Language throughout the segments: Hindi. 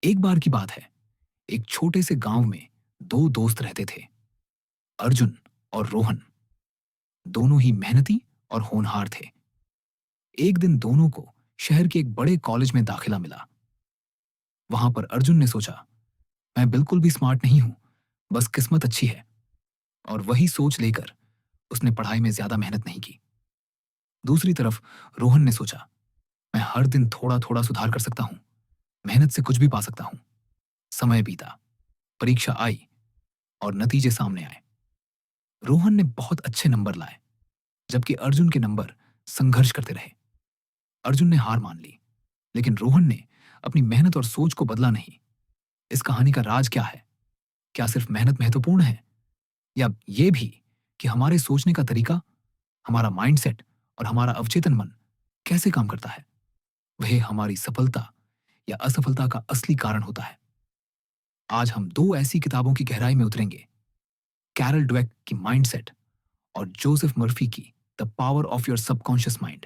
एक बार की बात है, एक छोटे से गांव में दो दोस्त रहते थे, अर्जुन और रोहन। दोनों ही मेहनती और होनहार थे। एक दिन दोनों को शहर के एक बड़े कॉलेज में दाखिला मिला। वहां पर अर्जुन ने सोचा, मैं बिल्कुल भी स्मार्ट नहीं हूं, बस किस्मत अच्छी है। और वही सोच लेकर उसने पढ़ाई में ज्यादा मेहनत नहीं की। दूसरी तरफ रोहन ने सोचा, मैं हर दिन थोड़ा थोड़ा सुधार कर सकता हूं, मेहनत से कुछ भी पा सकता हूं। समय बीता, परीक्षा आई और नतीजे सामने आए। रोहन ने बहुत अच्छे नंबर लाए, जबकि अर्जुन के नंबर संघर्ष करते रहे। अर्जुन ने हार मान ली, लेकिन रोहन ने अपनी मेहनत और सोच को बदला नहीं। इस कहानी का राज क्या है? क्या सिर्फ मेहनत महत्वपूर्ण है, या ये भी कि हमारे सोचने का तरीका, हमारा माइंडसेट और हमारा अवचेतन मन कैसे काम करता है, वह हमारी सफलता या असफलता का असली कारण होता है। आज हम दो ऐसी किताबों की गहराई में उतरेंगे, कैरल डवेक की माइंडसेट और जोसेफ मर्फी की the power of your subconscious mind,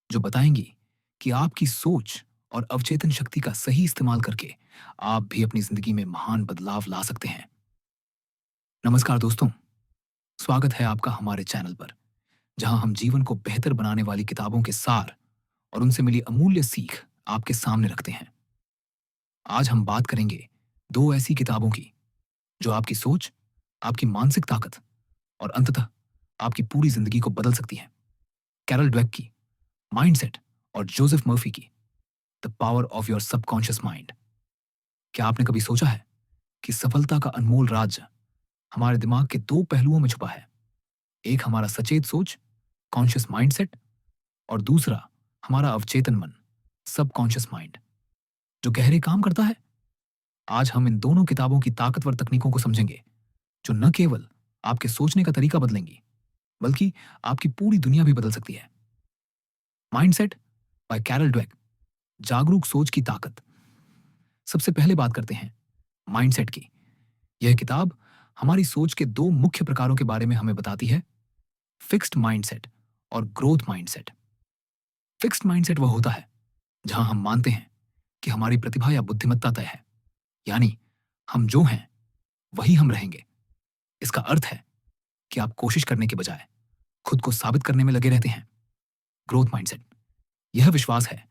जो बताएंगी कि आपकी सोच और अवचेतन शक्ति का सही इस्तेमाल करके आप भी अपनी जिंदगी में महान बदलाव ला सकते हैं। नमस्कार दोस्तों, स्वागत है आपका हमारे चैनल पर, जहां हम जीवन को बेहतर बनाने वाली किताबों के सार और उनसे मिली अमूल्य सीख आपके सामने रखते हैं। आज हम बात करेंगे दो ऐसी किताबों की जो आपकी सोच, आपकी मानसिक ताकत और अंततः आपकी पूरी जिंदगी को बदल सकती हैं। कैरल डवेक की माइंडसेट और जोसेफ मर्फी की the power of your subconscious mind. क्या आपने कभी सोचा है कि सफलता का अनमोल राज हमारे दिमाग के दो पहलुओं में छुपा है? एक हमारा सचेत सोच, कॉन्शियस माइंडसेट, और दूसरा हमारा अवचेतन मन, सबकॉन्शियस माइंड, जो गहरे काम करता है। आज हम इन दोनों किताबों की ताकतवर तकनीकों को समझेंगे, जो न केवल आपके सोचने का तरीका बदलेंगी, बल्कि आपकी पूरी दुनिया भी बदल सकती है। माइंडसेट बाय कैरल डवेक, जागरूक सोच की ताकत। सबसे पहले बात करते हैं माइंडसेट की। यह किताब हमारी सोच के दो मुख्य प्रकारों के बारे में हमें बताती है, फिक्स्ड माइंडसेट और ग्रोथ माइंडसेट। फिक्स्ड माइंडसेट वह होता है जहां हम मानते हैं कि हमारी प्रतिभा या बुद्धिमत्ता तय है, यानी हम जो हैं वही हम रहेंगे। इसका अर्थ है कि आप कोशिश करने के बजाय खुद को साबित करने में लगे रहते हैं। ग्रोथ माइंडसेट यह विश्वास है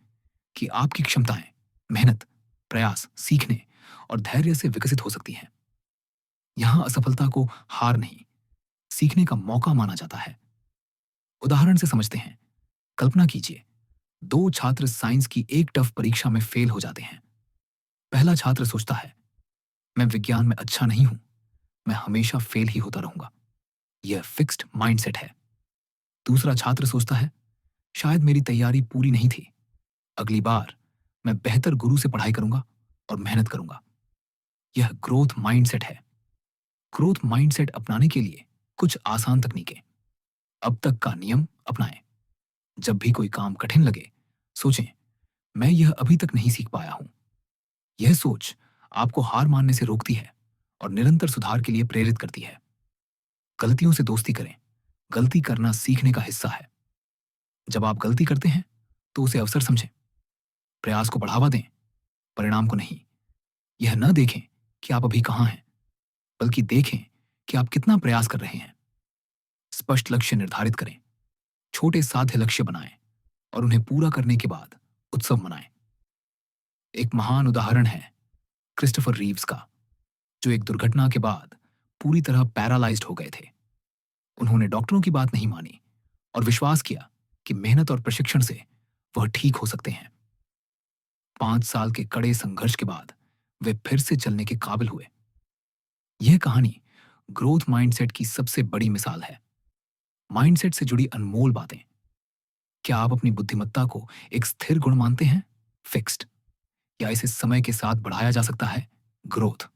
कि आपकी क्षमताएं मेहनत, प्रयास, सीखने और धैर्य से विकसित हो सकती हैं। यहां असफलता को हार नहीं, सीखने का मौका माना जाता है। उदाहरण से समझते हैं। कल्पना कीजिए, दो छात्र साइंस की एक टफ परीक्षा में फेल हो जाते हैं। पहला छात्र सोचता है, मैं विज्ञान में अच्छा नहीं हूं, मैं हमेशा फेल ही होता रहूंगा। यह फिक्स्ड माइंडसेट है। दूसरा छात्र सोचता है, शायद मेरी तैयारी पूरी नहीं थी, अगली बार मैं बेहतर गुरु से पढ़ाई करूंगा और मेहनत करूंगा। यह ग्रोथ माइंडसेट है। ग्रोथ माइंडसेट अपनाने के लिए कुछ आसान तकनीकें। अब तक का नियम अपनाएं। जब भी कोई काम कठिन लगे, सोचें, मैं यह अभी तक नहीं सीख पाया हूं। यह सोच आपको हार मानने से रोकती है और निरंतर सुधार के लिए प्रेरित करती है। गलतियों से दोस्ती करें। गलती करना सीखने का हिस्सा है। जब आप गलती करते हैं तो उसे अवसर समझें। प्रयास को बढ़ावा दें, परिणाम को नहीं। यह न देखें कि आप अभी कहां हैं, बल्कि देखें कि आप कितना प्रयास कर रहे हैं। स्पष्ट लक्ष्य निर्धारित करें। छोटे साध्य लक्ष्य बनाएं और उन्हें पूरा करने के बाद उत्सव मनाएं। एक महान उदाहरण है क्रिस्टोफर रीव्स का, जो एक दुर्घटना के बाद पूरी तरह पैरालाइज्ड हो गए थे। उन्होंने डॉक्टरों की बात नहीं मानी और विश्वास किया कि मेहनत और प्रशिक्षण से वह ठीक हो सकते हैं। 5 साल के कड़े संघर्ष के बाद वे फिर से चलने के काबिल हुए। यह कहानी ग्रोथ माइंडसेट की सबसे बड़ी मिसाल है। माइंडसेट से जुड़ी अनमोल बातें। क्या आप अपनी बुद्धिमत्ता को एक स्थिर गुण मानते हैं, फिक्स्ड, या इसे समय के साथ बढ़ाया जा सकता है, ग्रोथ?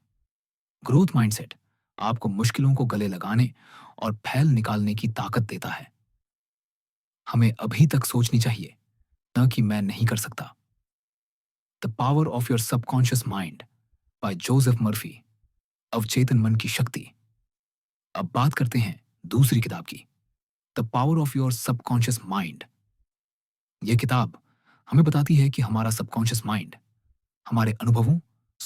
ग्रोथ माइंडसेट आपको मुश्किलों को गले लगाने और फैल निकालने की ताकत देता है। हमें अभी तक सोचनी चाहिए, न कि मैं नहीं कर सकता। The power of your subconscious mind bye Joseph Murphy, अवचेतन मन की शक्ति। अब बात करते हैं दूसरी किताब की, the power of your subconscious mind. यह किताब हमें बताती है कि हमारा सबकॉन्शियस माइंड हमारे अनुभवों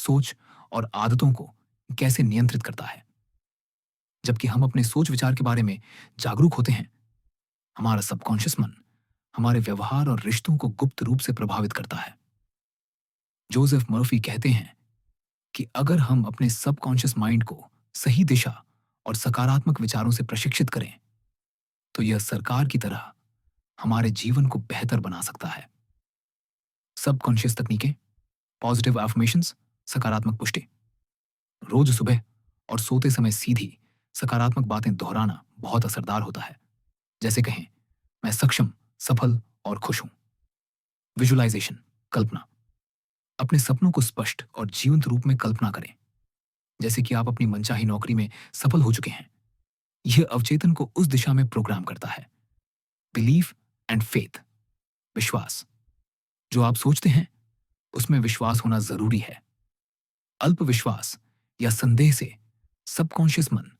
सोच और आदतों को कैसे नियंत्रित करता है। जबकि हम अपने सोच विचार के बारे में जागरूक होते हैं, हमारा सबकॉन्शियस मन हमारे व्यवहार और रिश्तों को गुप्त रूप से प्रभावित करता है। जोसेफ मर्फी कहते हैं कि अगर हम अपने सबकॉन्शियस माइंड को सही दिशा और सकारात्मक विचारों से प्रशिक्षित करें, तो यह सरकार की तरह हमारे जीवन को बेहतर बना सकता है। सबकॉन्शियस तकनीकें, पॉजिटिव अफर्मेशंस, सकारात्मक पुष्टि। रोज सुबह और सोते समय सीधी सकारात्मक बातें दोहराना बहुत असरदार होता है। जैसे कहें, मैं सक्षम, सफल और खुश हूं। विजुअलाइजेशन, कल्पना। अपने सपनों को स्पष्ट और जीवंत रूप में कल्पना करें, जैसे कि आप अपनी मनचाही नौकरी में सफल हो चुके हैं। यह अवचेतन को उस दिशा में प्रोग्राम करता है। बिलीफ एंड फेथ, विश्वास। जो आप सोचते हैं उसमें विश्वास होना जरूरी है। अल्प विश्वास या संदेह से सबकॉन्शियस मन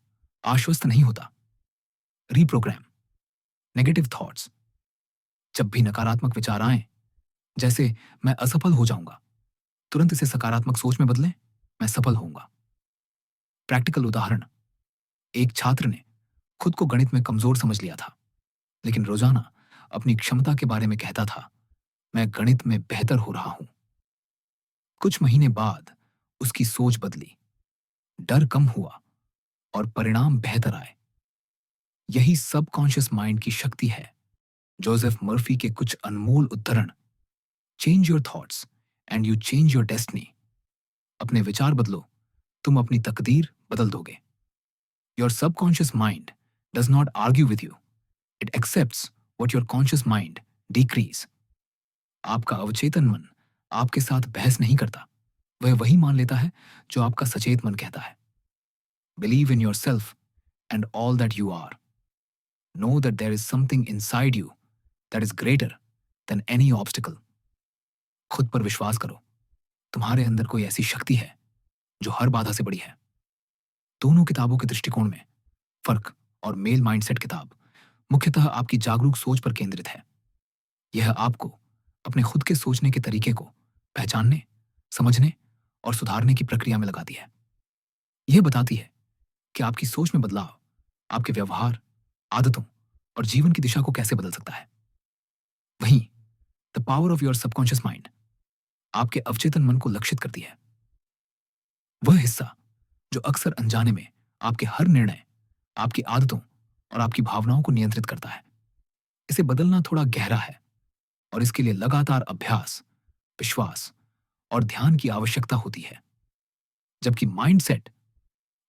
आश्वस्त नहीं होता। Reprogram, negative thoughts. जब भी नकारात्मक विचार आए, जैसे मैं असफल हो जाऊंगा, तुरंत इसे सकारात्मक सोच में बदलें, मैं सफल होऊंगा। प्रैक्टिकल उदाहरण, एक छात्र ने खुद को गणित में कमजोर समझ लिया था, लेकिन रोजाना अपनी क्षमता के बारे में कहता था, मैं गणित में बेहतर हो रहा हूं। कुछ महीने बाद उसकी सोच बदली, डर कम हुआ और परिणाम बेहतर आए। यही सबकॉन्शियस माइंड की शक्ति है। जोसेफ मर्फी के कुछ अनमोल उद्धरण, change your thoughts and you change your destiny. अपने विचार बदलो, तुम अपनी तकदीर बदल दोगे। Your subconscious mind does not argue with you, it accepts what your conscious mind decrease. आपका अवचेतन मन आपके साथ बहस नहीं करता, वह वही मान लेता है जो आपका सचेत मन कहता है। Believe in yourself and all that you are. Know that there is something inside you that is greater than any obstacle. खुद पर विश्वास करो, तुम्हारे अंदर कोई ऐसी शक्ति है जो हर बाधा से बड़ी है। दोनों किताबों के दृष्टिकोण में फर्क और मेल माइंडसेट किताब मुख्यतः आपकी जागरूक सोच पर केंद्रित है। यह आपको अपने खुद के सोचने के तरीके को पहचानने, समझने और सुधारने की प्रक्रिया में लगाती है। यह बताती है कि आपकी सोच में बदलाव आपके व्यवहार, आदतों और जीवन की दिशा को कैसे बदल सकता है। वहीं the power of your subconscious mind आपके अवचेतन मन को लक्षित करती है। वह हिस्सा जो अक्सर अनजाने में आपके हर निर्णय, आपकी आदतों और आपकी भावनाओं को नियंत्रित करता है। इसे बदलना थोड़ा गहरा है और इसके लिए लगातार अभ्यास, विश्वास और ध्यान की आवश्यकता होती है। जबकि माइंडसेट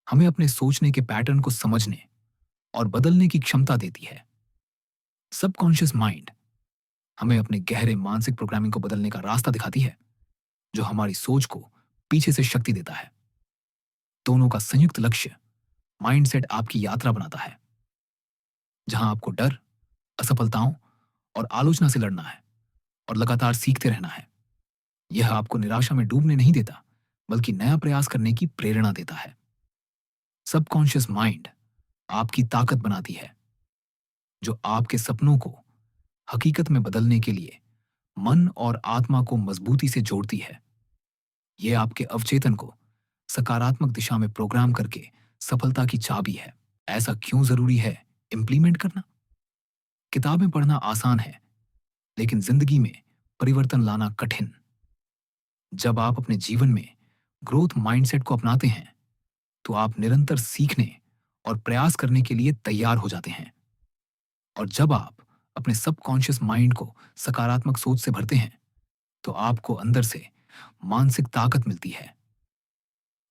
हमें अपने सोचने के पैटर्न को समझने और बदलने की क्षमता देती है। सबकॉन्शियस माइंड हमें अपने गहरे मानसिक प्रोग्रामिंग को बदलने का रास्ता दिखाती है, जो हमारी सोच को पीछे से शक्ति देता है। दोनों का संयुक्त लक्ष्य माइंडसेट आपकी यात्रा बनाता है, जहां आपको डर, असफलताओं और आलोचना से लड़ना है और लगातार सीखते रहना है। यह आपको निराशा में डूबने नहीं देता, बल्कि नया प्रयास करने की प्रेरणा देता है। सबकॉन्शियस माइंड आपकी ताकत बनाती है, जो आपके सपनों को हकीकत में बदलने के लिए मन और आत्मा को मजबूती से जोड़ती है। यह आपके अवचेतन को सकारात्मक दिशा में प्रोग्राम करके सफलता की चाबी है। ऐसा क्यों जरूरी है इंप्लीमेंट करना? किताबें पढ़ना आसान है, लेकिन जिंदगी में परिवर्तन लाना कठिन। जब आप अपने जीवन में ग्रोथ माइंडसेट को अपनाते हैं, तो आप निरंतर सीखने और प्रयास करने के लिए तैयार हो जाते हैं। और जब आप अपने सबकॉन्शियस माइंड को सकारात्मक सोच से भरते हैं, तो आपको अंदर से मानसिक ताकत मिलती है,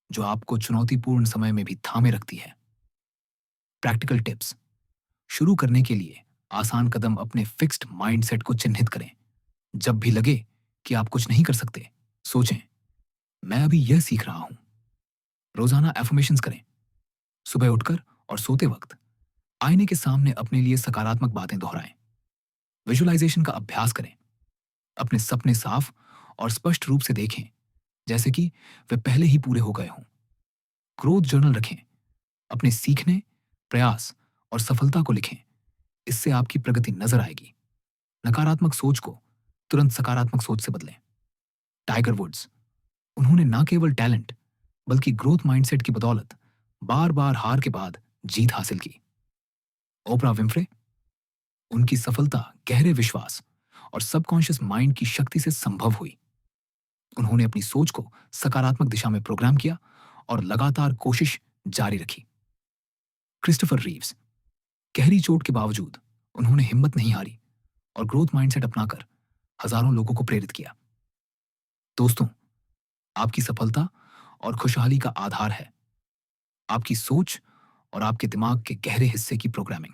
जो आपको चुनौतीपूर्ण समय में भी थामे रखती है। प्रैक्टिकल टिप्स शुरू करने के लिए आसान कदम अपने फिक्स्ड माइंडसेट को चिन्हित करें। जब भी लगे कि आप कुछ नहीं कर सकते, सोचें, मैं अभी यह सीख रहा हूं। रोजाना एफर्मेशंस करें। सुबह उठकर और सोते वक्त आईने के सामने अपने लिए सकारात्मक बातें दोहराएं। विजुअलाइजेशन का अभ्यास करें। अपने सपने साफ और स्पष्ट रूप से देखें, जैसे कि वे पहले ही पूरे हो गए हों। ग्रोथ जर्नल रखें। अपने सीखने, प्रयास और सफलता को लिखें। इससे आपकी प्रगति नजर आएगी। नकारात्मक सोच को तुरंत सकारात्मक सोच से बदलें। टाइगर वुड्स, उन्होंने न केवल टैलेंट बल्कि ग्रोथ माइंडसेट की बदौलत बार बार हार के बाद जीत हासिल की। ओपरा विंफ्रे, उनकी सफलता गहरे विश्वास और सबकॉन्शियस माइंड की शक्ति से संभव हुई। उन्होंने अपनी सोच को सकारात्मक दिशा में प्रोग्राम किया और लगातार कोशिश जारी रखी। क्रिस्टोफर रीव्स, गहरी चोट के बावजूद उन्होंने हिम्मत नहीं हारी और ग्रोथ माइंडसेट अपनाकर हजारों लोगों को प्रेरित किया। दोस्तों, आपकी सफलता और खुशहाली का आधार है आपकी सोच और आपके दिमाग के गहरे हिस्से की प्रोग्रामिंग।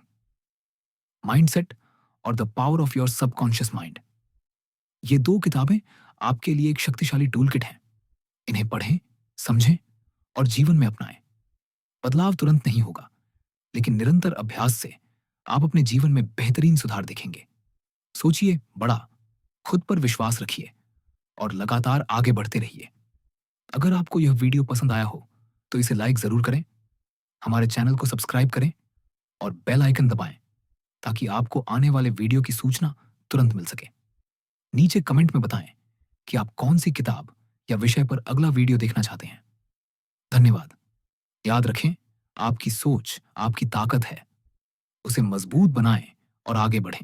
माइंडसेट और the power of your subconscious mind, ये दो किताबें आपके लिए एक शक्तिशाली टूल किट हैं। इन्हें पढ़ें, समझें और जीवन में अपनाएं। बदलाव तुरंत नहीं होगा, लेकिन निरंतर अभ्यास से आप अपने जीवन में बेहतरीन सुधार देखेंगे। सोचिए बड़ा, खुद पर विश्वास रखिए और लगातार आगे बढ़ते रहिए। अगर आपको यह वीडियो पसंद आया हो तो इसे लाइक जरूर करें, हमारे चैनल को सब्सक्राइब करें और बेल आइकन दबाएं ताकि आपको आने वाले वीडियो की सूचना तुरंत मिल सके। नीचे कमेंट में बताएं कि आप कौन सी किताब या विषय पर अगला वीडियो देखना चाहते हैं। धन्यवाद। याद रखें, आपकी सोच आपकी ताकत है। उसे मजबूत बनाएं और आगे बढ़ें।